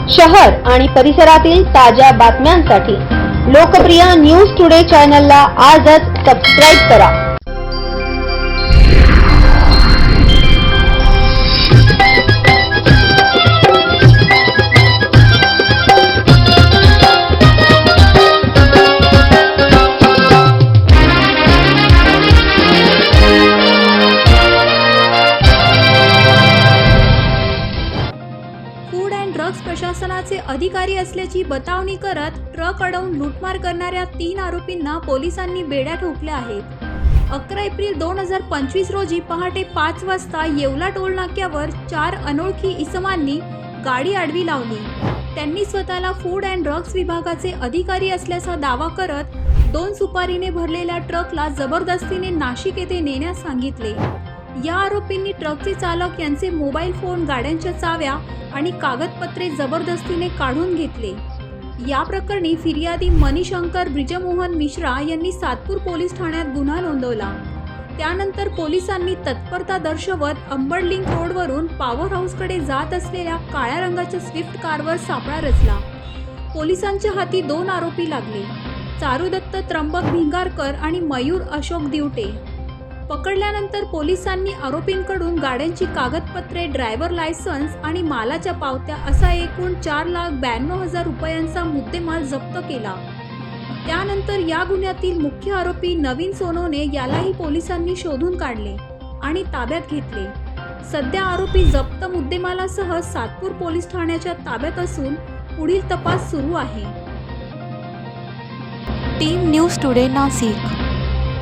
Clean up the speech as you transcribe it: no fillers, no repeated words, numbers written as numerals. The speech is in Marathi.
शहर आणि परिसरातील ताज्या बातम्यांसाठी लोकप्रिय न्यूज टुडे चॅनलला आजच सबस्क्राईब करा। फूड अँड ड्रग्ज प्रशासनाचे अधिकारी असल्याची बतावणी करत ट्रक अडवून लूटमार करणाऱ्या 3 आरोपींना पोलिसांनी बेड्या ठोकल्या आहेत। 11 एप्रिल 2025 रोजी पहाटे 5 वाजता येवला टोल नाक्यावर 4 अनोळखी इसमांनी गाडी आडवी लावली। त्यांनी स्वतःला फूड अँड ड्रग्ज विभागाचे अधिकारी असल्याचा दावा करत 2 सुपारीने भरलेल्या ट्रकला जबरदस्तीने नाशिक येथे नेण्यास सांगितले। या आरोपींनी ट्रकचे चालक यांचे मोबाईल फोन, गाड्यांच्या चाव्या आणि कागदपत्रे जबरदस्तीने काढून घेतले। या प्रकरणी फिर्यादी मनीशंकर ब्रिजमोहन मिश्रा यांनी सातपूर पोलीस ठाण्यात गुन्हा नोंदवला। त्यानंतर पोलिसांनी तत्परता दर्शवत अंबड लिंक रोडवरून पॉवर हाऊसकडे जात असलेल्या काळ्या रंगाच्या स्विफ्ट कारवर सापळा रचला। पोलिसांच्या हाती 2 आरोपी लागले, चारुदत्त त्र्यंबक भिंगारकर आणि मयूर अशोक दिवटे। पकडल्यानंतर पोलिसांनी आरोपींकडून गाड्यांची कागदपत्रे, ड्रायव्हर लायसन्स आणि मालाच्या पावत्या असा एकूण 4,92,000 रुपयांचा मुद्देमाल जप्त केला। त्यानंतर या गुन्ह्यातील मुख्य आरोपी नवीन सोनवणे यालाही पोलिसांनी शोधून काढले आणि ताब्यात घेतले। सध्या आरोपी जप्त मुद्देमालासह सातपूर पोलीस ठाण्याच्या ताब्यात असून पुढील तपास सुरू आहे। Team news today Nashik.